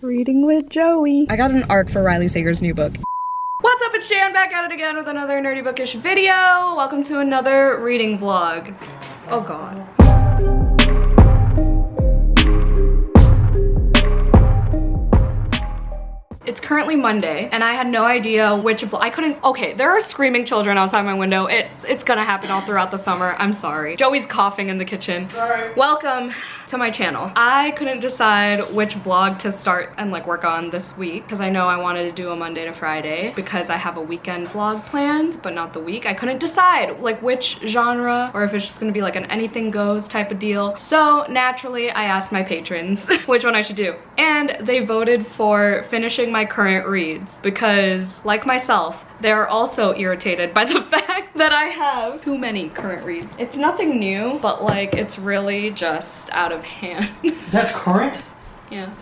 Reading with Joey. I got an arc for Riley Sager's new book. What's up, it's Jan, back at it again with another nerdy bookish video. Welcome to another reading vlog. Oh god. It's currently Monday, and I had no idea which okay, there are screaming children outside my window. It's gonna happen all throughout the summer. I'm sorry. Joey's coughing in the kitchen. Sorry. Welcome to my channel. I couldn't decide which vlog to start and like work on this week because I know I wanted to do a Monday to Friday because I have a weekend vlog planned, but not the week. I couldn't decide like which genre or if it's just gonna be like an anything goes type of deal. So naturally, I asked my patrons which one I should do, and they voted for finishing my current reads because, like myself, they're also irritated by the fact that I have too many current reads. It's nothing new, but like it's really just out of hand. That's current? Yeah.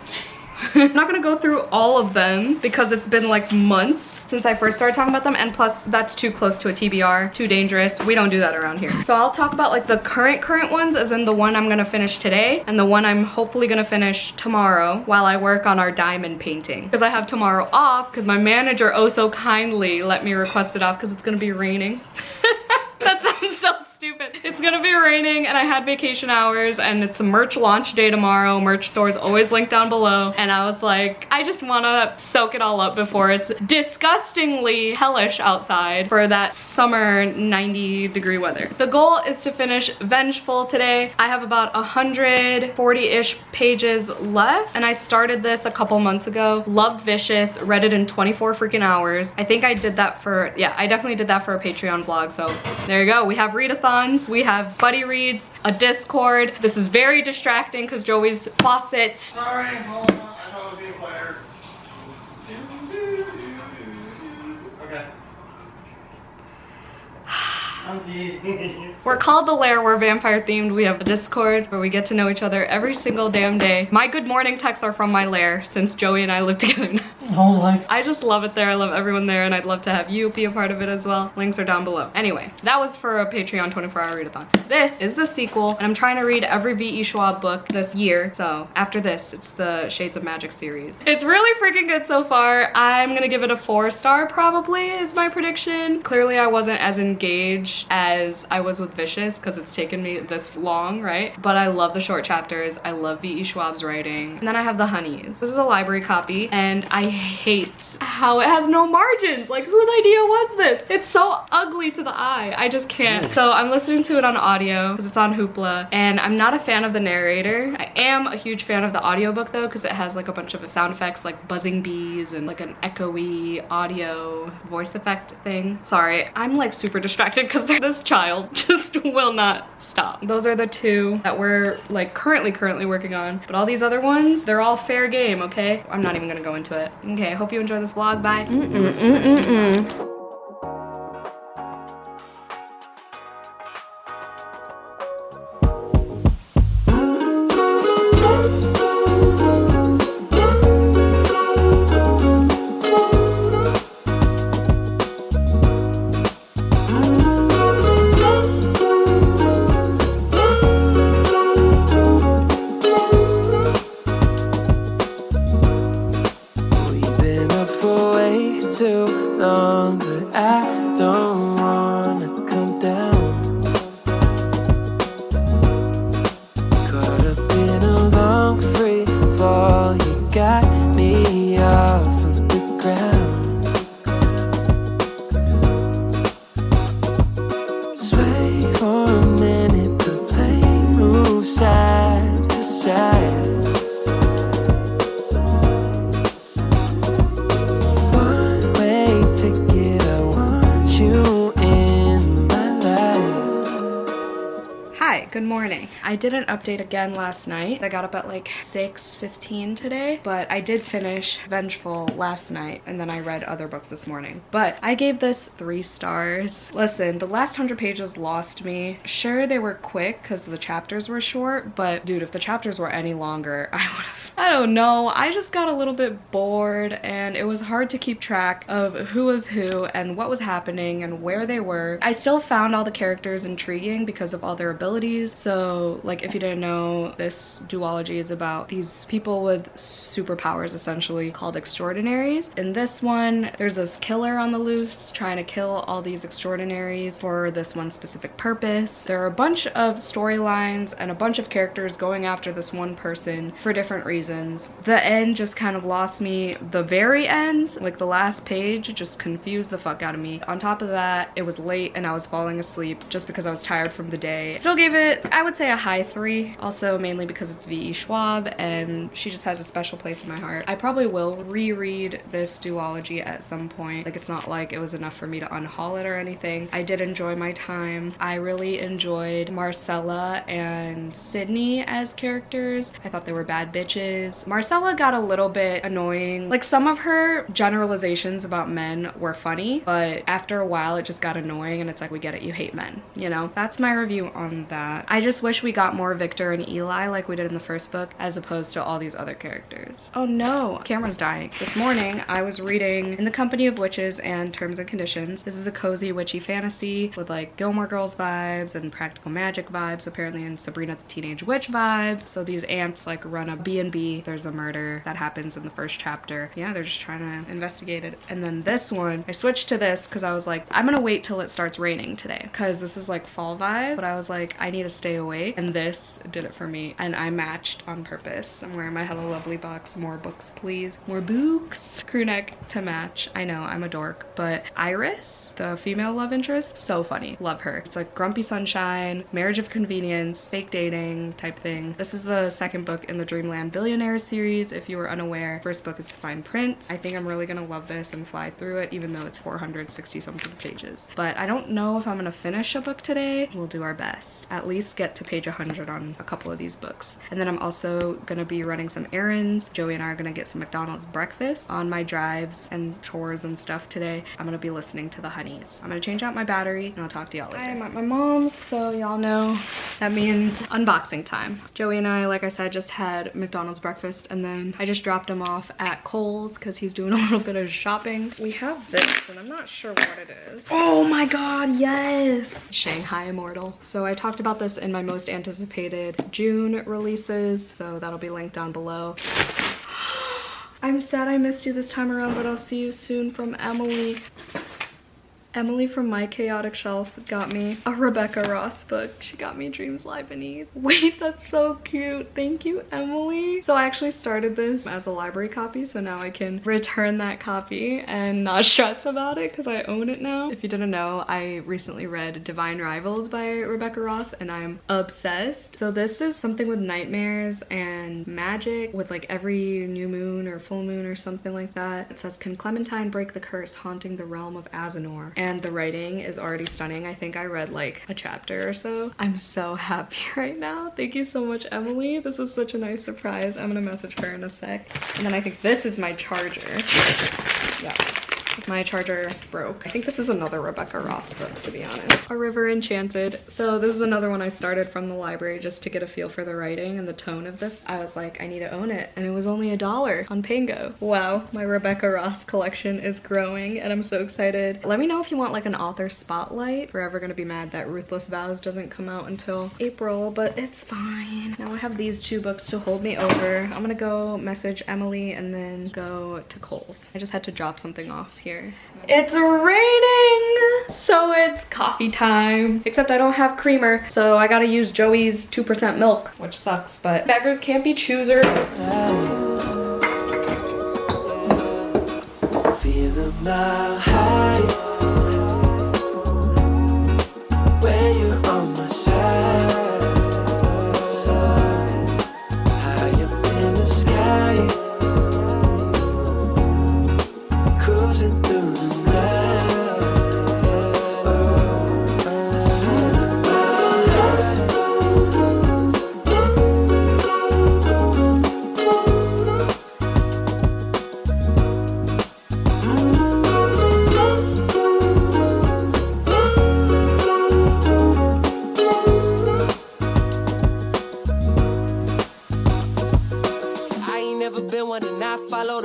I'm not gonna go through all of them because it's been like months since I first started talking about them, and plus that's too close to a TBR, too dangerous. We don't do that around here. So I'll talk about like the current ones, as in the one I'm gonna finish today and the one I'm hopefully gonna finish tomorrow while I work on our diamond painting. Because I have tomorrow off because my manager oh so kindly let me request it off because it's gonna be raining. That sounds so stupid. It's gonna be raining and I had vacation hours and it's a merch launch day tomorrow. Merch store is always linked down below. And I was like, I just wanna soak it all up before it's disgustingly hellish outside for that summer 90-degree weather. The goal is to finish Vengeful today. I have about 140-ish pages left and I started this a couple months ago. Loved Vicious, read it in 24 freaking hours. I think I did that for, yeah, I definitely did that for a Patreon vlog. So there you go. We have readathons, we have buddy reads, a Discord. This is very distracting because Joey's faucet. Sorry, hold on. I know it'll be quiet. Okay. We're called The Lair, we're vampire themed. We have a Discord where we get to know each other every single damn day. My good morning texts are from my lair since Joey and I live together now. I just love it there. I love everyone there and I'd love to have you be a part of it as well. Links are down below. Anyway, that was for a Patreon 24-hour readathon. This is the sequel and I'm trying to read every V.E. Schwab book this year. So after this, it's the Shades of Magic series. It's really freaking good so far. I'm gonna give it a 4-star probably is my prediction. Clearly I wasn't as engaged as I was with Vicious because it's taken me this long, right? But I love the short chapters. I love V.E. Schwab's writing. And then I have the Honeys. This is a library copy and I hate how it has no margins. Like, whose idea was this? It's so ugly to the eye. I just can't. So I'm listening to it on audio because it's on Hoopla and I'm not a fan of the narrator. I am a huge fan of the audiobook though because it has like a bunch of sound effects like buzzing bees and like an echoey audio voice effect thing. Sorry, I'm like super distracted because this child just will not stop. Those are the two that we're like currently working on, but all these other ones, they're all fair game, okay? I'm not even gonna go into it. Okay, I hope you enjoy this vlog. Bye. Good morning. I did an update again last night. I got up at like 6:15 today, but I did finish Vengeful last night and then I read other books this morning. But I gave this 3 stars. Listen, the last 100 pages lost me. Sure, they were quick because the chapters were short, but dude, if the chapters were any longer, I don't know. I just got a little bit bored and it was hard to keep track of who was who and what was happening and where they were. I still found all the characters intriguing because of all their abilities, So like if you didn't know, this duology is about these people with superpowers essentially called extraordinaries. In this one, there's this killer on the loose trying to kill all these extraordinaries for this one specific purpose. There are a bunch of storylines and a bunch of characters going after this one person for different reasons. The end just kind of lost me. The very end, like the last page, just confused the fuck out of me. On top of that, it was late and I was falling asleep just because I was tired from the day. Still gave it, I would say, a high 3. Also mainly because it's V.E. Schwab and she just has a special place in my heart. I probably will reread this duology at some point. Like, it's not like it was enough for me to unhaul it or anything. I did enjoy my time. I really enjoyed Marcella and Sydney as characters. I thought they were bad bitches. Marcella got a little bit annoying. Like, some of her generalizations about men were funny, but after a while it just got annoying and it's like, we get it, you hate men, you know? That's my review on that. I just wish we got more Victor and Eli like we did in the first book, as opposed to all these other characters. Oh no, camera's dying. This morning I was reading In the Company of Witches and Terms and Conditions. This is a cozy witchy fantasy with like Gilmore Girls vibes and Practical Magic vibes, apparently, and Sabrina the Teenage Witch vibes. So these aunts like run a B&B. There's a murder that happens in the first chapter. Yeah, they're just trying to investigate it. And then this one, I switched to this because I was like, I'm gonna wait till it starts raining today because this is like fall vibe, but I was like, I need to stay awake, and this did it for me, and I matched on purpose. I'm wearing my Hello Lovely box. More books, please. More books. Crew neck to match. I know, I'm a dork, but Iris, the female love interest, so funny. Love her. It's like Grumpy Sunshine, Marriage of Convenience, fake dating type thing. This is the second book in the Dreamland Billionaires series, if you were unaware. First book is The Fine Print. I think I'm really gonna love this and fly through it, even though it's 460 something pages. But I don't know if I'm gonna finish a book today. We'll do our best. At least get to page 100 on a couple of these books. And then I'm also gonna be running some errands. Joey and I are gonna get some McDonald's breakfast on my drives and chores and stuff today. I'm gonna be listening to the Honeys. I'm gonna change out my battery and I'll talk to y'all later. I'm at my mom's, so y'all know that means unboxing time. Joey and I, like I said, just had McDonald's breakfast, and then I just dropped him off at Kohl's because he's doing a little bit of shopping. We have this, and I'm not sure what it is. Oh my god, yes! Shanghai Immortal. So I talked about this in my most anticipated June releases, so that'll be linked down below. I'm sad I missed you this time around, but I'll see you soon from Emily. Emily from My Chaotic Shelf got me a Rebecca Ross book. She got me Dreams Lie Beneath. Wait, that's so cute. Thank you, Emily. So I actually started this as a library copy, so now I can return that copy and not stress about it because I own it now. If you didn't know, I recently read Divine Rivals by Rebecca Ross and I'm obsessed. So this is something with nightmares and magic with like every new moon or full moon or something like that. It says, can Clementine break the curse haunting the realm of Azenor? And the writing is already stunning. I think I read like a chapter or so. I'm so happy right now. Thank you so much, Emily. This was such a nice surprise. I'm gonna message her in a sec. And then I think this is my charger. Yeah. My charger broke. I think this is another Rebecca Ross book, to be honest. A River Enchanted. So this is another one I started from the library just to get a feel for the writing and the tone of this. I was like, I need to own it. And it was only $1 on Pango. Wow, my Rebecca Ross collection is growing and I'm so excited. Let me know if you want like an author spotlight. Forever gonna be mad that Ruthless Vows doesn't come out until April, but it's fine. Now I have these 2 books to hold me over. I'm gonna go message Emily and then go to Kohl's. I just had to drop something off here. It's raining, so it's coffee time. Except I don't have creamer, so I gotta use Joey's 2% milk, which sucks, but beggars can't be choosers. Feel a mile high when you're on my side, high up in the sky.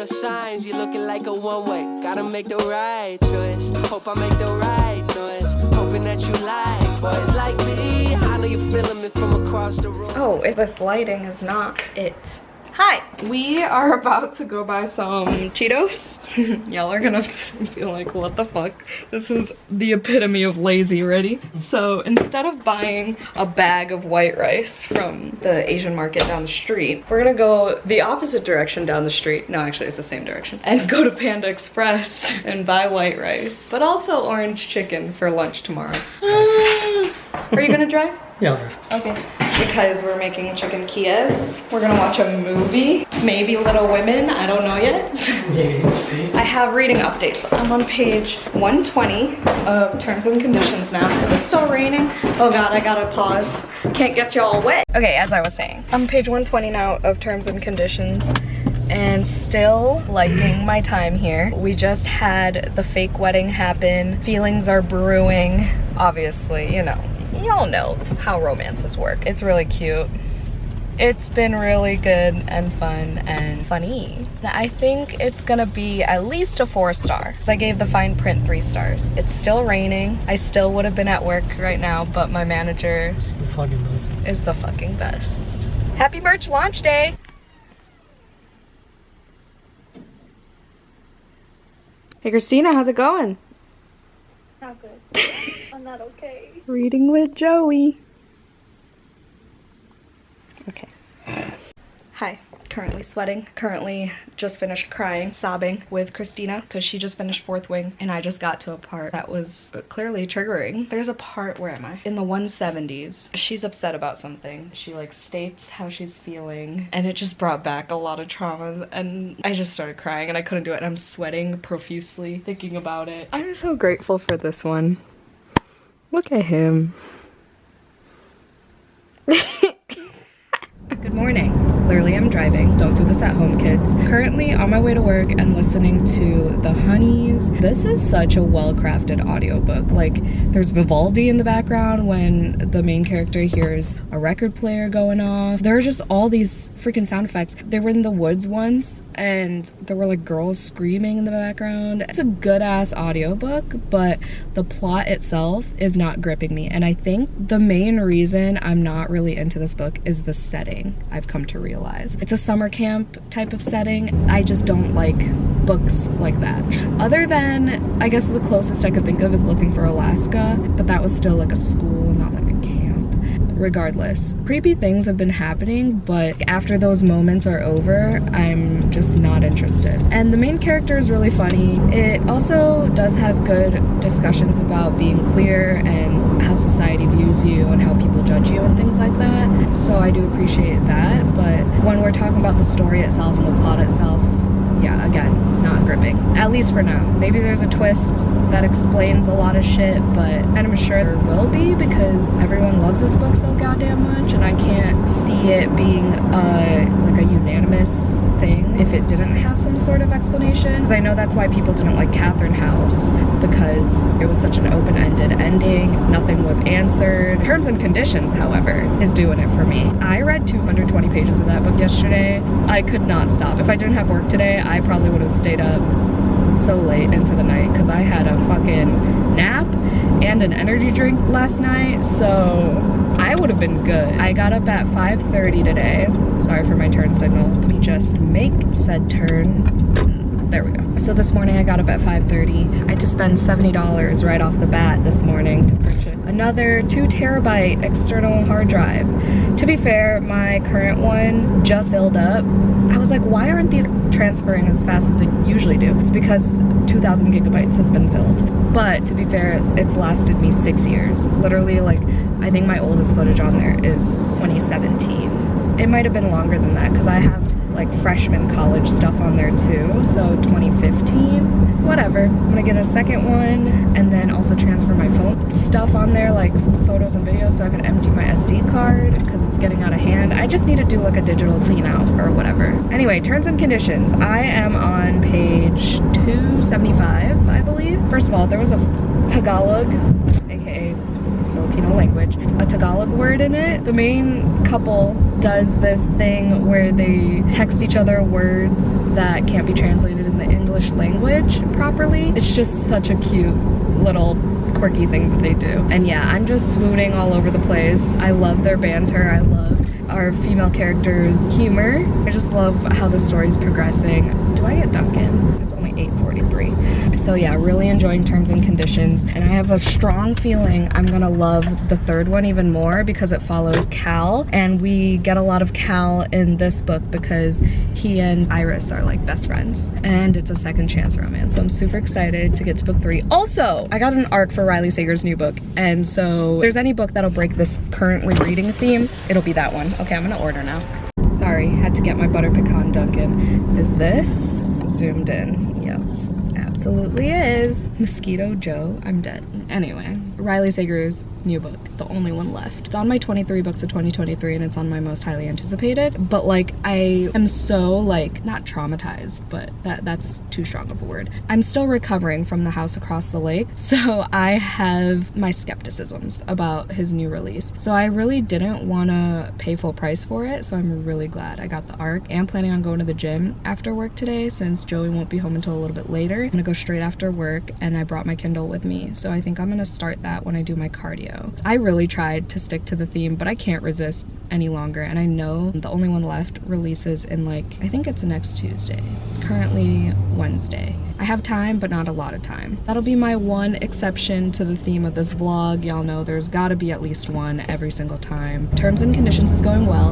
Signs, you're looking like a one-way. Gotta make the right choice. Hope I make the right noise. Hoping that you like boys like me. I know you're feeling me from across the road. Oh, if this lighting is not it. Hi! We are about to go buy some Cheetos. Y'all are gonna feel like, what the fuck? This is the epitome of lazy, ready? So instead of buying a bag of white rice from the Asian market down the street, we're gonna go the opposite direction down the street. No, actually it's the same direction. And go to Panda Express and buy white rice. But also orange chicken for lunch tomorrow. Are you gonna drive? Yeah, I'll drive. Okay. Because we're making chicken Kievs. We're gonna watch a movie. Maybe Little Women, I don't know yet. Yeah, we'll see. I have reading updates. I'm on page 120 of terms and conditions now. Is it still raining? Oh God, I gotta pause. Can't get y'all wet. Okay, as I was saying, I'm on page 120 now of terms and conditions and still liking my time here. We just had the fake wedding happen. Feelings are brewing. Obviously, you know, y'all know how romances work. It's really cute. It's been really good and fun and funny. I think it's gonna be at least a 4-star. I gave the fine print 3 stars. It's still raining. I still would have been at work right now, but my manager It's the fucking best. is the fucking best. Happy merch launch day! Hey Christina, how's it going? Not good. I'm not okay. Reading with Joey. Okay. Hi. Currently sweating. Currently just finished crying, sobbing with Christina because she just finished 4th wing and I just got to a part that was clearly triggering. There's a part, where am I? In the 170s. She's upset about something. She like states how she's feeling and it just brought back a lot of trauma and I just started crying and I couldn't do it and I'm sweating profusely thinking about it. I'm so grateful for this one. Look at him. Good morning. Clearly I'm driving. Don't do this at home, kids. Currently on my way to work and listening to The Honeys. This is such a well-crafted audiobook. Like, there's Vivaldi in the background when the main character hears a record player going off. There are just all these freaking sound effects. They were in the woods once and there were like girls screaming in the background. It's a good-ass audiobook, but the plot itself is not gripping me. And I think the main reason I'm not really into this book is the setting, I've come to realize. It's a summer camp type of setting. I just don't like books like that. Other than, I guess the closest I could think of is Looking for Alaska, but that was still like a school, not like a camp. Regardless, creepy things have been happening, but after those moments are over, I'm just not interested. And the main character is really funny. It also does have good discussions about being queer and how society views you and how people judge you and things like that. So I do appreciate that, but when we're talking about the story itself and the plot itself, yeah, again, not gripping. At least for now. Maybe there's a twist that explains a lot of shit, but I'm sure there will be because everyone loves this book so goddamn much and I can't see it being like a unanimous thing if it didn't have some sort of explanation. Because I know that's why people didn't like Catherine House, because it was such an open-ended ending. Nothing was answered. Terms and Conditions, however, is doing it for me. I read 220 pages of that book yesterday. I could not stop. If I didn't have work today, I probably would have stayed up so late into the night because I had a fucking nap and an energy drink last night, so I would have been good. I got up at 5:30 today. Sorry for my turn signal. Let me just make said turn. There we go. So this morning I got up at 5:30. I had to spend $70 right off the bat this morning to purchase another 2 terabyte external hard drive. To be fair, my current one just filled up. I was like, why aren't these transferring as fast as they usually do? It's because 2,000 gigabytes has been filled. But to be fair, it's lasted me 6 years. Literally, like, I think my oldest footage on there is 2017. It might have been longer than that because I have like freshman college stuff on there too, so 2015, whatever. I'm gonna get a second one and then also transfer my phone stuff on there, like photos and videos, so I can empty my SD card because it's getting out of hand. I just need to do like a digital clean out or whatever. Anyway, terms and conditions. I am on page 275, I believe. First of all, there was a Tagalog, aka Filipino language, a Tagalog word in it. The main couple does this thing where they text each other words that can't be translated in the English language properly. It's just such a cute little quirky thing that they do. And yeah, I'm just swooning all over the place. I love their banter. I love our female characters' humor. I just love how the story's progressing. Do I get Duncan? It's only 8:43. So yeah, really enjoying Terms and Conditions, and I have a strong feeling I'm gonna love the third one even more because it follows Cal, and we get a lot of Cal in this book because he and Iris are like best friends, and it's a second chance romance. So I'm super excited to get to book 3. Also, I got an arc for Riley Sager's new book, and so if there's any book that'll break this currently reading theme, it'll be that one. Okay, I'm gonna order now. Sorry, had to get my butter pecan Dunkin'. Is this zoomed in? Yep, absolutely is. Mosquito Joe, I'm dead. Anyway, Riley Sager's new book, the only one left. It's on my 23 books of 2023, and it's on my most highly anticipated. But like, I am so like, not traumatized, but that's too strong of a word. I'm still recovering from The House Across the Lake, so I have my skepticisms about his new release. So I really didn't want to pay full price for it, so I'm really glad I got the arc. I'm planning on going to the gym after work today since Joey won't be home until a little bit later. I'm gonna go straight after work, and I brought my Kindle with me, so I think I'm gonna start that when I do my cardio. I really tried to stick to the theme, but I can't resist any longer, and I know the only one left releases in like, I think it's next Tuesday. It's currently Wednesday. I have time, but not a lot of time. That'll be my one exception to the theme of this vlog. Y'all know there's gotta be at least one every single time. Terms and Conditions is going well.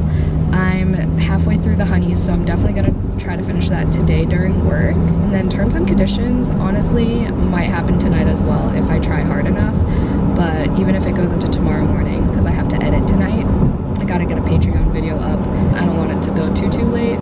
I'm halfway through the Honeys, so I'm definitely gonna try to finish that today during work. And then Terms and Conditions honestly might happen tonight as well if I try hard enough. But even if it goes into tomorrow morning, because I have to edit tonight, I gotta get a Patreon video up. I don't want it to go too late.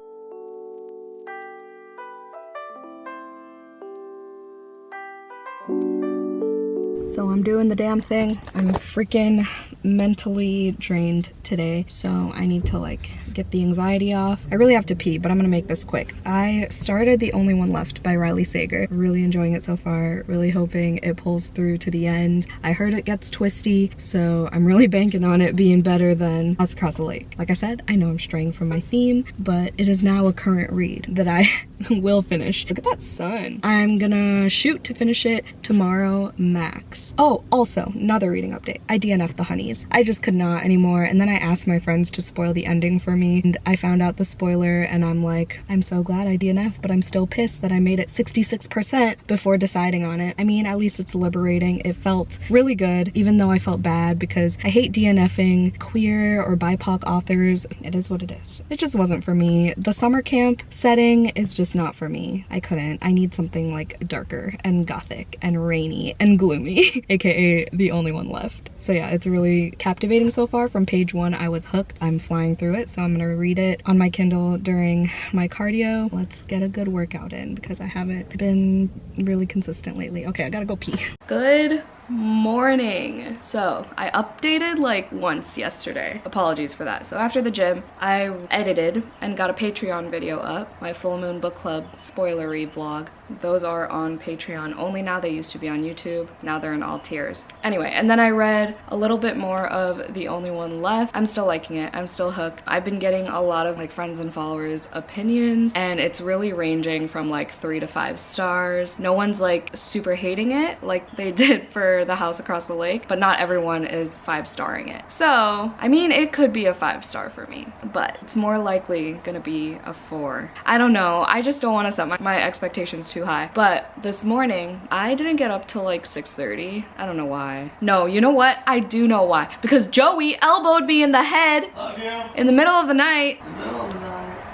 So I'm doing the damn thing. I'm freaking mentally drained today, so I need to like get the anxiety off. I really have to pee, but I'm gonna make this quick. I started The Only One Left by Riley Sager. Really enjoying it so far, really hoping it pulls through to the end. I heard it gets twisty, so I'm really banking on it being better than House Across the Lake. Like I said, I know I'm straying from my theme, but it is now a current read that I will finish. Look at that sun. I'm gonna shoot to finish it tomorrow max. Oh, also, another reading update. I DNF'd the Honeys. I just could not anymore, and then I asked my friends to spoil the ending for me, and I found out the spoiler, and I'm like, I'm so glad I DNF'd, but I'm still pissed that I made it 66% before deciding on it. I mean, at least it's liberating. It felt really good, even though I felt bad, because I hate DNFing queer or BIPOC authors. It is what it is. It just wasn't for me. The summer camp setting is just not for me. I couldn't. I need something like darker and gothic and rainy and gloomy, aka The Only One Left. So yeah, it's really captivating so far. From page 1, I was hooked. I'm flying through it, so I'm gonna read it on my Kindle during my cardio. Let's get a good workout in because I haven't been really consistent lately. Okay, I gotta go pee. Good morning. So I updated like once yesterday. Apologies for that. So after the gym, I edited and got a Patreon video up, my full moon book club spoilery vlog. Those are on Patreon only now. They used to be on YouTube. Now they're in all tiers. Anyway, and then I read a little bit more of The Only One Left. I'm still liking it. I'm still hooked. I've been getting a lot of like friends and followers opinions, and it's really ranging from like 3 to 5 stars. No one's like super hating it like they did for The House Across the Lake, but not everyone is 5-starring it. So, I mean, it could be a 5-star for me, but it's more likely gonna be a 4. I don't know. I just don't want to set my expectations too high. But this morning, I didn't get up till like 6:30. I don't know why. No, you know what? I do know why. Because Joey elbowed me in the head in the middle of the night.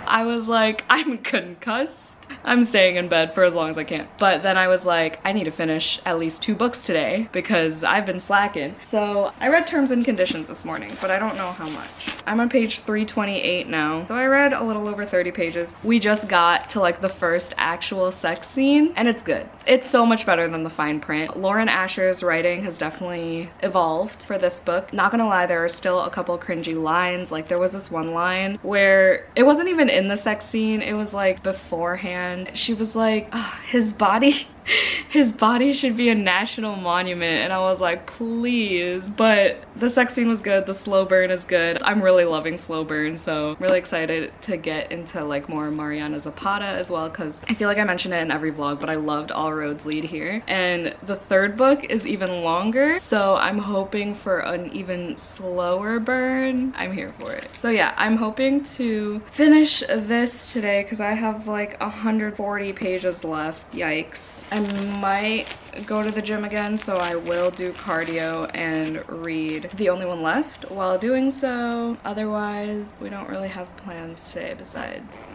I was like, I'm concussed. I'm staying in bed for as long as I can. But then I was like, I need to finish at least 2 books today because I've been slacking. So I read Terms and Conditions this morning, but I don't know how much. I'm on page 328 now. So I read a little over 30 pages. We just got to like the first actual sex scene, and it's good. It's so much better than the fine print. Lauren Asher's writing has definitely evolved for this book. Not gonna lie, there are still a couple cringy lines. Like there was this one line where it wasn't even in the sex scene. It was like beforehand. She was like, oh, his body his body should be a national monument, and I was like, please. But the sex scene was good, the slow burn is good. I'm really loving slow burn, so I'm really excited to get into like more Mariana Zapata as well, because I feel like I mentioned it in every vlog, but I loved All Roads Lead here. And the third book is even longer, so I'm hoping for an even slower burn. I'm here for it. So yeah, I'm hoping to finish this today because I have like 140 pages left. Yikes. I might go to the gym again, so I will do cardio and read The Only One Left while doing so. Otherwise, we don't really have plans today besides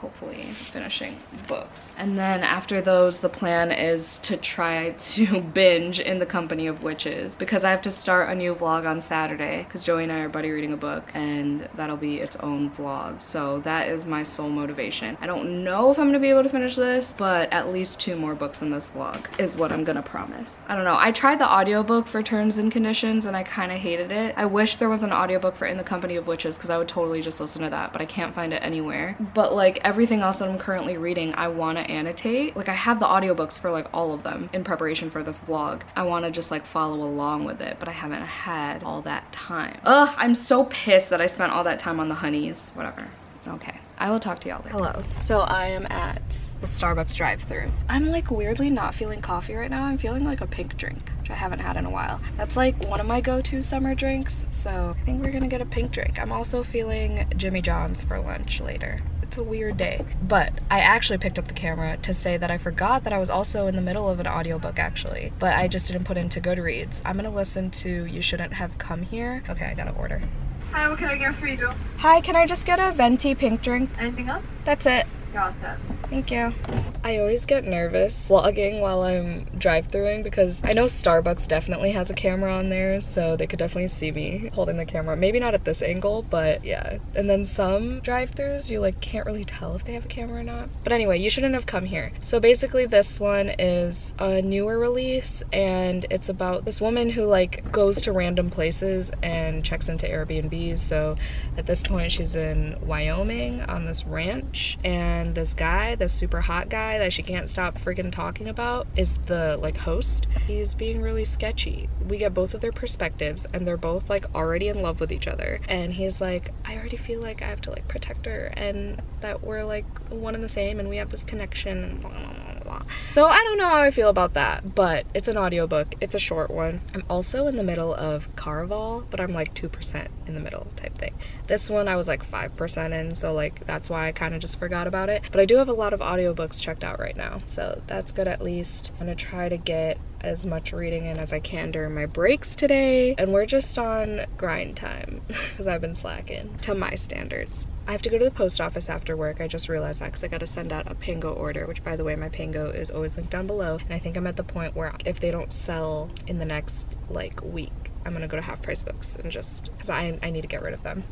hopefully finishing books. And then after those, the plan is to try to binge In the Company of Witches, because I have to start a new vlog on Saturday because Joey and I are buddy reading a book, and that'll be its own vlog. So that is my sole motivation. I don't know if I'm gonna be able to finish this, but at least 2 more books in this vlog is what I'm gonna promise. I don't know. I tried the audiobook for Terms and Conditions and I kind of hated it. I wish there was an audiobook for In the Company of Witches because I would totally just listen to that, but I can't find it anywhere. But like everything else that I'm currently reading, I want to annotate. Like I have the audiobooks for like all of them in preparation for this vlog. I want to just like follow along with it, but I haven't had all that time. Ugh, I'm so pissed that I spent all that time on the honeys. Whatever. Okay. I will talk to y'all later. Hello. So I am at the Starbucks drive-thru. I'm like weirdly not feeling coffee right now. I'm feeling like a pink drink, which I haven't had in a while. That's like one of my go-to summer drinks, so I think we're gonna get a pink drink. I'm also feeling Jimmy John's for lunch later. It's a weird day. But I actually picked up the camera to say that I forgot that I was also in the middle of an audiobook actually, but I just didn't put into Goodreads. I'm gonna listen to You Shouldn't Have Come Here. Okay, I gotta order. Hi, what can I get for you? Hi, can I just get a venti pink drink? Anything else? That's it. You're all set. Thank you. I always get nervous vlogging while I'm drive-thruing because I know Starbucks definitely has a camera on there, so they could definitely see me holding the camera. Maybe not at this angle, but yeah. And then some drive-thrus, you like can't really tell if they have a camera or not. But anyway, You Shouldn't Have Come Here. So basically this one is a newer release, and it's about this woman who like goes to random places and checks into Airbnbs. So at this point she's in Wyoming on this ranch, and this guy, this super hot guy that she can't stop freaking talking about, is the like host. He's being really sketchy. We get both of their perspectives, and they're both like already in love with each other, and he's like, I already feel like I have to like protect her and that we're like one and the same and we have this connection and blah, blah, blah, blah. So I don't know how I feel about that, but it's an audiobook. It's a short one. I'm also in the middle of Caraval, but I'm like 2% in the middle type thing. This one I was like 5% in, so like that's why I kind of just forgot about it. But I do have a lot of audiobooks checked out right now, so that's good at least. I'm gonna try to get as much reading in as I can during my breaks today, and we're just on grind time because I've been slacking to my standards. I have to go to the post office after work. I just realized that because I got to send out a Pango order, which by the way, my Pango is always linked down below, and I think I'm at the point where if they don't sell in the next like week, I'm gonna go to Half Price Books and just because I need to get rid of them.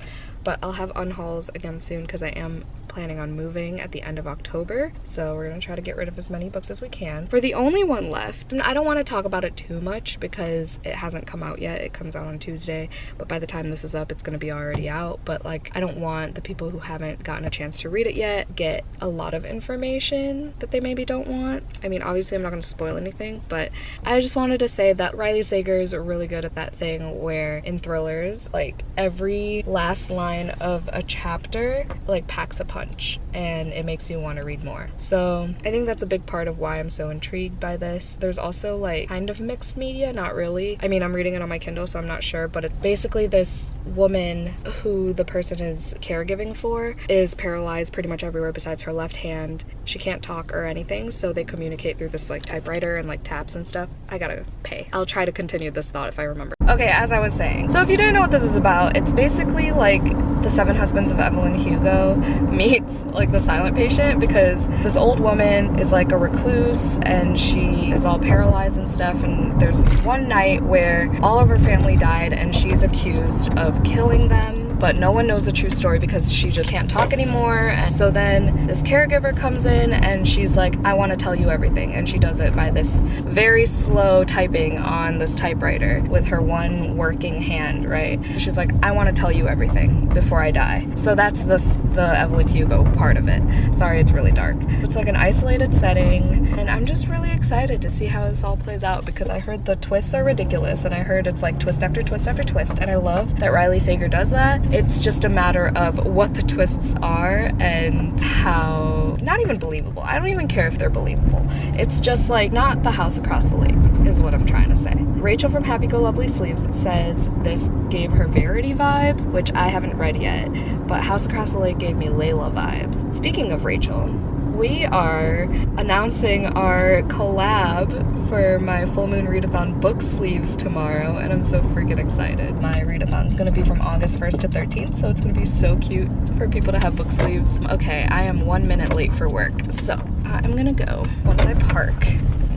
But I'll have unhauls again soon because I am planning on moving at the end of October, so we're gonna try to get rid of as many books as we can. For The Only One Left, and I don't want to talk about it too much because it hasn't come out yet. It comes out on Tuesday, but by the time this is up it's gonna be already out. But like, I don't want the people who haven't gotten a chance to read it yet get a lot of information that they maybe don't want. I mean, obviously I'm not gonna spoil anything, but I just wanted to say that Riley Sager's really good at that thing where in thrillers, like every last line of a chapter like packs a punch and it makes you want to read more. So I think that's a big part of why I'm so intrigued by this. There's also like kind of mixed media, not really. I mean, I'm reading it on my Kindle, so I'm not sure, but it's basically this woman who the person is caregiving for is paralyzed pretty much everywhere besides her left hand. She can't talk or anything, so they communicate through this like typewriter and like taps and stuff. I gotta pay. I'll try to continue this thought if I remember. Okay, as I was saying, so if you didn't know what this is about, it's basically like the Seven Husbands of Evelyn Hugo meets like The Silent Patient, because this old woman is like a recluse and she is all paralyzed and stuff, and there's this one night where all of her family died and she's accused of killing them, but no one knows the true story because she just can't talk anymore. And so then this caregiver comes in and she's like, I want to tell you everything. And she does it by this very slow typing on this typewriter with her one working hand, right? She's like, I want to tell you everything before I die. So that's the Evelyn Hugo part of it. Sorry, it's really dark. It's like an isolated setting, and I'm just really excited to see how this all plays out because I heard the twists are ridiculous, and I heard it's like twist after twist after twist, and I love that Riley Sager does that. It's just a matter of what the twists are and how, not even believable. I don't even care if they're believable. It's just like not The House Across the Lake is what I'm trying to say. Rachel from Happy Go Lovely Sleeves says this gave her Verity vibes, which I haven't read yet, but House Across the Lake gave me Layla vibes. Speaking of Rachel, we are announcing our collab for my full moon readathon book sleeves tomorrow, and I'm so freaking excited. My readathon is going to be from August 1st to 13th, so it's going to be so cute for people to have book sleeves. Okay, I am 1 minute late for work, so I'm gonna go once I park.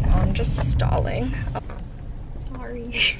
Now I'm just stalling. Oh, sorry.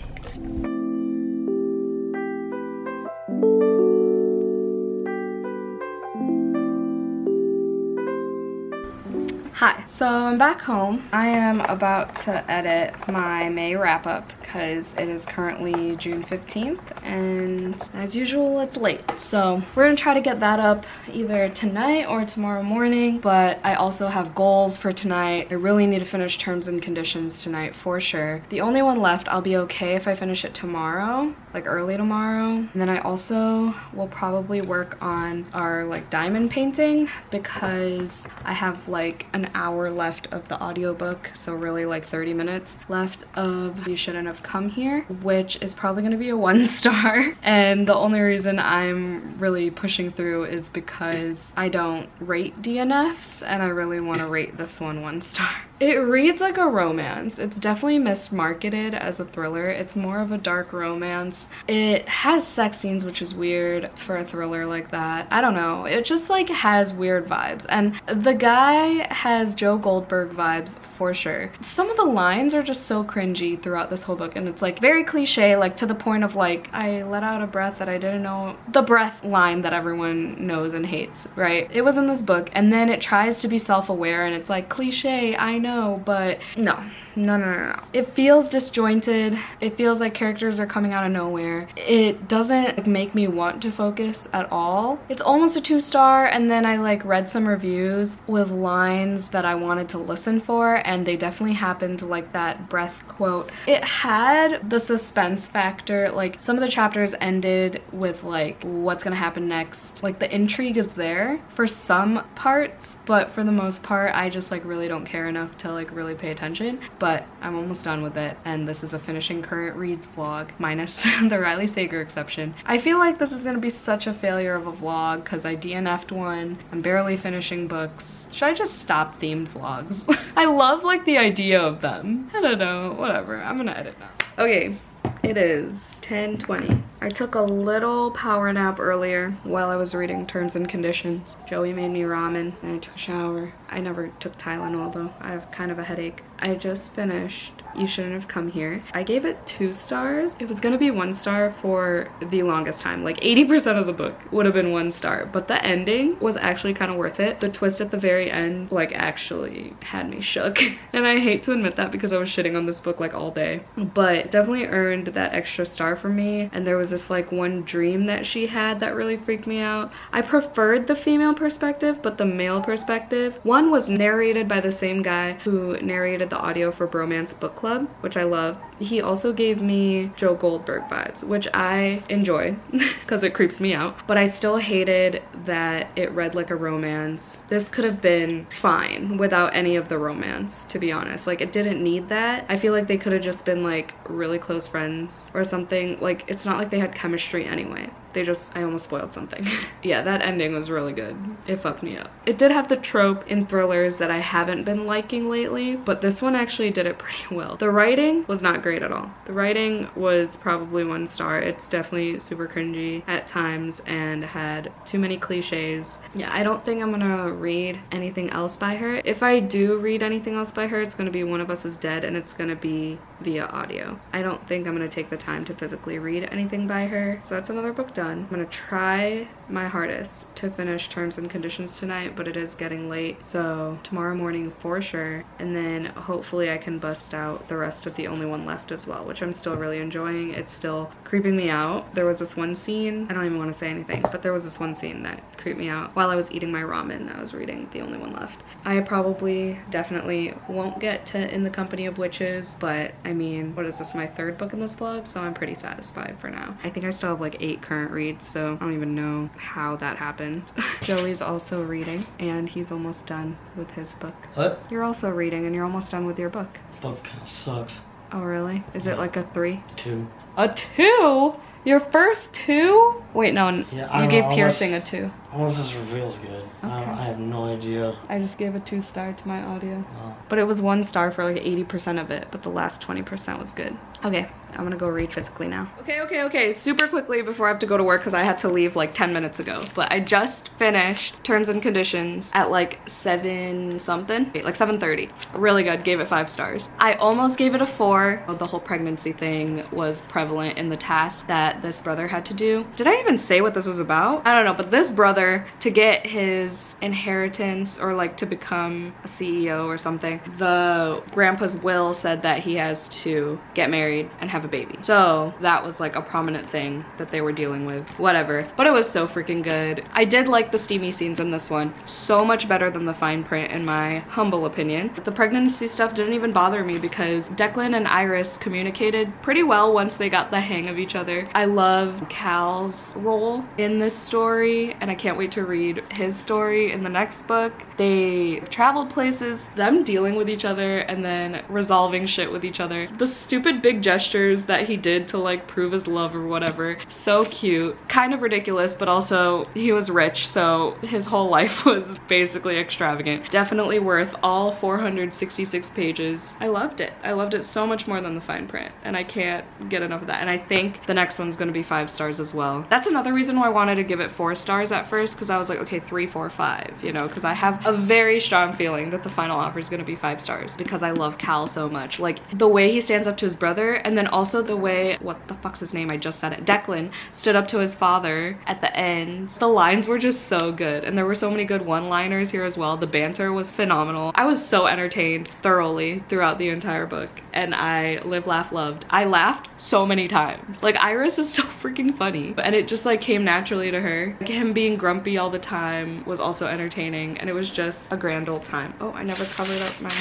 Hi, so I'm back home. I am about to edit my May wrap-up because it is currently June 15th and as usual it's late. So we're gonna try to get that up either tonight or tomorrow morning, but I also have goals for tonight. I really need to finish Terms and Conditions tonight for sure. The only one left, I'll be okay if I finish it tomorrow, like early tomorrow. And then I also will probably work on our like diamond painting because I have like an hour left of the audiobook, so really like 30 minutes left of You Shouldn't Have Come Here, which is probably going to be a 1 star. And the only reason I'm really pushing through is because I don't rate DNFs and I really want to rate this one 1 star. It reads like a romance. It's definitely mismarketed as a thriller. It's more of a dark romance. It has sex scenes, which is weird for a thriller like that. I don't know. It just like has weird vibes. And the guy has Joe Goldberg vibes for sure. Some of the lines are just so cringy throughout this whole book, and it's like very cliche, like to the point of like, I let out a breath that I didn't know. The breath line that everyone knows and hates, right? It was in this book, and then it tries to be self-aware and it's like cliche, I know, but no. No. It feels disjointed. It feels like characters are coming out of nowhere. It doesn't make me want to focus at all. It's almost a 2 star, and then I like read some reviews with lines that I wanted to listen for, and they definitely happened, like that breath quote. It had the suspense factor. Like some of the chapters ended with like what's gonna happen next. Like the intrigue is there for some parts, but for the most part I just like really don't care enough to like really pay attention. But I'm almost done with it, and this is a finishing current reads vlog, minus the Riley Sager exception. I feel like this is gonna be such a failure of a vlog because I DNF'd one. I'm barely finishing books. Should I just stop themed vlogs? I love like the idea of them. I don't know, whatever. I'm gonna edit now. Okay, it is 10:20. I took a little power nap earlier while I was reading Terms and Conditions. Joey made me ramen and I took a shower. I never took Tylenol though. I have kind of a headache. I just finished You Shouldn't Have Come Here. I gave it 2 stars. It was gonna be 1 star for the longest time. Like 80% of the book would have been 1 star, but the ending was actually kind of worth it. The twist at the very end like actually had me shook. And I hate to admit that because I was shitting on this book like all day, but definitely earned that extra star for me. And there was this like one dream that she had that really freaked me out. I preferred the female perspective, but the male perspective, one was narrated by the same guy who narrated the audio for Bromance Book Club, which I love. He also gave me Joe Goldberg vibes, which I enjoy because it creeps me out, but I still hated that it read like a romance. This could have been fine without any of the romance, to be honest. Like it didn't need that. I feel like they could have just been like really close friends or something. Like it's not like they had chemistry anyway. They just, I almost spoiled something. Yeah, that ending was really good. It fucked me up. It did have the trope in thrillers that I haven't been liking lately, but this one actually did it pretty well. The writing was not great at all. The writing was probably 1 star. It's definitely super cringy at times and had too many cliches. Yeah, I don't think I'm gonna read anything else by her. If I do read anything else by her, it's gonna be One of Us is Dead, and it's gonna be via audio. I don't think I'm gonna take the time to physically read anything by her, so that's another book done. I'm gonna try my hardest to finish terms and conditions tonight, but it is getting late, so tomorrow morning for sure. And then hopefully I can bust out the rest of The Only One Left as well, which I'm still really enjoying. It's still creeping me out. There was this one scene, I don't even want to say anything, but there was this one scene that creeped me out while I was eating my ramen. I was reading The Only One Left. I probably definitely won't get to In the Company of Witches, but I mean, what is this, my 3rd book in this vlog? So I'm pretty satisfied for now. I think I still have like 8 current reads, so I don't even know how that happened. Joey's also reading, and he's almost done with his book. What? You're also reading, and you're almost done with your book. Book kind of sucks. Oh really? Is it like a 3? 2. A 2? Your first 2? Wait, no, Yeah, you gave Piercing a 2. Unless this reveal's good. Okay. I have no idea. I just gave a 2-star to my audio. Oh. But it was 1 star for like 80% of it, but the last 20% was good. Okay, I'm gonna go read physically now. Okay, super quickly before I have to go to work because I had to leave like 10 minutes ago. But I just finished Terms and Conditions at like 7 something, like 7:30. Really good, gave it 5 stars. I almost gave it a 4. The whole pregnancy thing was prevalent in the task that this brother had to do. Did I even say what this was about? I don't know, but this brother, to get his inheritance or like to become a CEO or something, the grandpa's will said that he has to get married and have a baby. So that was like a prominent thing that they were dealing with. Whatever. But it was so freaking good. I did like the steamy scenes in this one. So much better than the fine print in my humble opinion. The pregnancy stuff didn't even bother me because Declan and Iris communicated pretty well once they got the hang of each other. I love Cal's role in this story, and I can't wait to read his story in the next book. They traveled places, them dealing with each other and then resolving shit with each other. The stupid big gestures that he did to like prove his love or whatever. So cute. Kind of ridiculous, but also he was rich, so his whole life was basically extravagant. Definitely worth all 466 pages. I loved it. I loved it so much more than the fine print, and I can't get enough of that. And I think the next one's gonna be 5 stars as well. That's another reason why I wanted to give it 4 stars at first, because I was like, okay, 3, 4, 5, you know, because I have a very strong feeling that the final offer is gonna be 5 stars because I love Cal so much. Like the way he stands up to his brother, and then also the way, what the fuck's his name? I just said it. Declan stood up to his father at the end. The lines were just so good, and there were so many good one-liners here as well. The banter was phenomenal. I was so entertained thoroughly throughout the entire book, and I live, laugh, loved. I laughed so many times. Like Iris is so freaking funny, and it just like came naturally to her. Like him being grumpy all the time was also entertaining, and it was just a grand old time. Oh, I never covered up my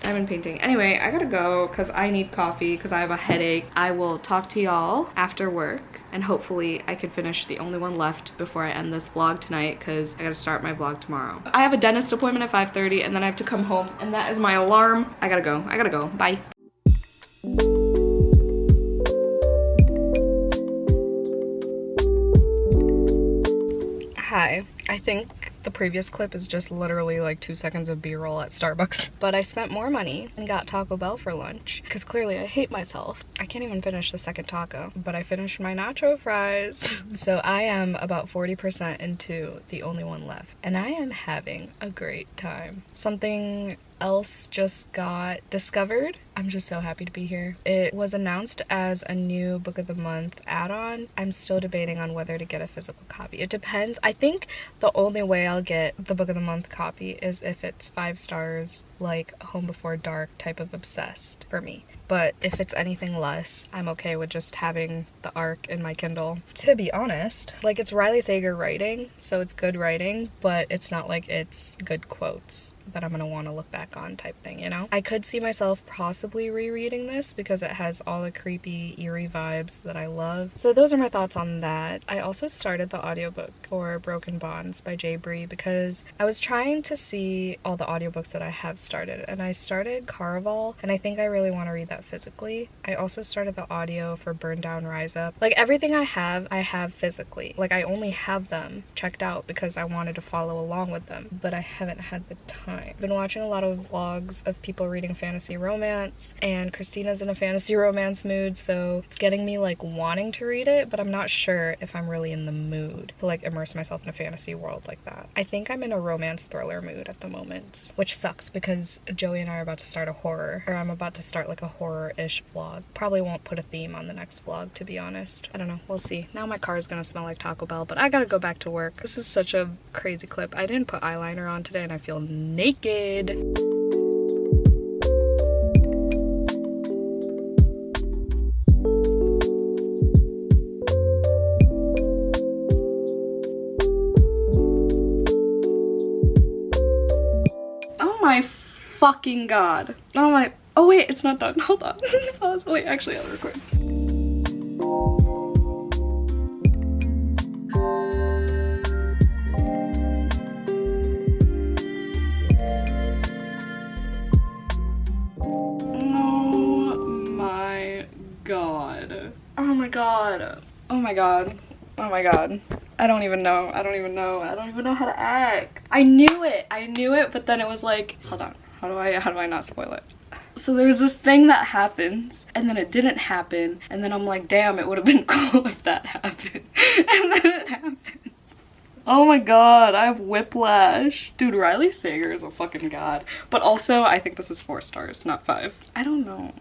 diamond painting. Anyway, I gotta go because I need coffee because I have a headache. I will talk to y'all after work, and hopefully I can finish The Only One Left before I end this vlog tonight because I gotta start my vlog tomorrow. I have a dentist appointment at 5:30 and then I have to come home, and that is my alarm. I gotta go. Bye. Hi, I think the previous clip is just literally like 2 seconds of B-roll at Starbucks. But I spent more money and got Taco Bell for lunch because clearly I hate myself. I can't even finish the second taco, but I finished my nacho fries. So I am about 40% into The Only One Left, and I am having a great time. Something else just got discovered. I'm just so happy to be here. It was announced as a new Book of the Month add-on. I'm still debating on whether to get a physical copy. It depends. I think the only way I'll get the Book of the Month copy is if it's 5 stars, like Home Before Dark type of obsessed for me. But if it's anything less, I'm okay with just having the ARC in my Kindle. To be honest, like it's Riley Sager writing, so it's good writing, but it's not like it's good quotes that I'm gonna want to look back on type thing, you know? I could see myself possibly rereading this because it has all the creepy, eerie vibes that I love. So those are my thoughts on that. I also started the audiobook for Broken Bonds by J. Bree because I was trying to see all the audiobooks that I have started, and I started Caraval, and I think I really want to read that physically. I also started the audio for Burn Down, Rise Up. Like everything I have physically. Like I only have them checked out because I wanted to follow along with them, but I haven't had the time. night. I've been watching a lot of vlogs of people reading fantasy romance, and Christina's in a fantasy romance mood, so it's getting me like wanting to read it, but I'm not sure if I'm really in the mood to like immerse myself in a fantasy world like that. I think I'm in a romance thriller mood at the moment, which sucks because Joey and I are about to start a horror, or I'm about to start like a horror-ish vlog. Probably won't put a theme on the next vlog, to be honest. I don't know, we'll see. Now my car is gonna smell like Taco Bell, but I gotta go back to work. This is such a crazy clip. I didn't put eyeliner on today and I feel naked. Oh my fucking god. Oh my, oh wait, it's not done. Hold on. Pause. Wait, actually I'll record. Oh my god. Oh my god. Oh my god. I don't even know. I don't even know how to act. I knew it, but then it was like, hold on. How do I not spoil it? So there's this thing that happens, and then it didn't happen, and then I'm like, damn, it would have been cool if that happened. And then it happened. Oh my god, I have whiplash. Dude, Riley Sager is a fucking god. But also, I think this is 4 stars, not 5. I don't know.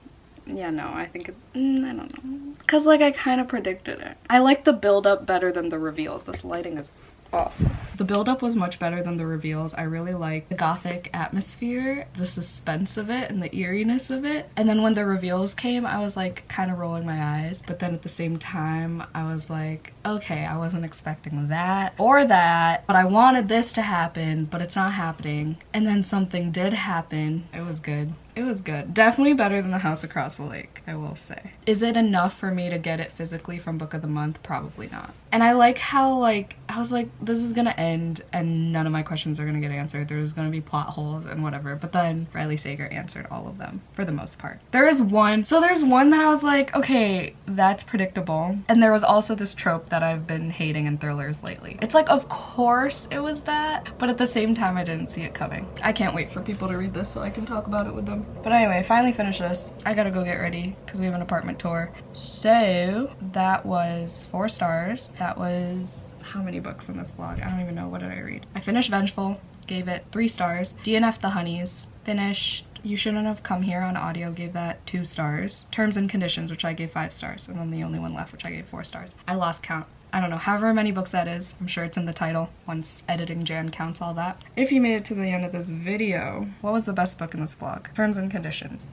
Yeah, no, I think I don't know. Cause like I kind of predicted it. I like the build up better than the reveals. This lighting is off. The build up was much better than the reveals. I really like the gothic atmosphere, the suspense of it, and the eeriness of it. And then when the reveals came, I was like kind of rolling my eyes. But then at the same time, I was like, okay, I wasn't expecting that or that, but I wanted this to happen, but it's not happening. And then something did happen. It was good. It was good. Definitely better than The House Across the Lake, I will say. Is it enough for me to get it physically from Book of the Month? Probably not. And I like how like, I was like, this is gonna end and none of my questions are gonna get answered. There's gonna be plot holes and whatever. But then Riley Sager answered all of them for the most part. There is one, so there's one that I was like, okay, that's predictable. And there was also this trope that I've been hating in thrillers lately. It's like, of course it was that, but at the same time I didn't see it coming. I can't wait for people to read this so I can talk about it with them. But anyway, I finally finished this. I gotta go get ready because we have an apartment tour. So that was 4 stars. That was how many books in this vlog? I don't even know. What did I read? I finished Vengeful, gave it 3 stars. DNF the Honeys, finished You Shouldn't Have Come Here on audio, gave that 2 stars. Terms and Conditions, which I gave 5 stars, and then the only one left, which I gave 4 stars. I lost count. I don't know, however many books that is. I'm sure it's in the title once editing Jan counts all that. If you made it to the end of this video, what was the best book in this vlog? Terms and Conditions.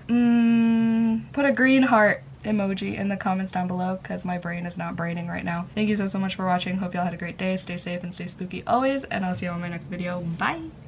Put a green heart emoji in the comments down below because my brain is not braining right now. Thank you so much for watching. Hope y'all had a great day. Stay safe and stay spooky always, and I'll see you on my next video. Bye!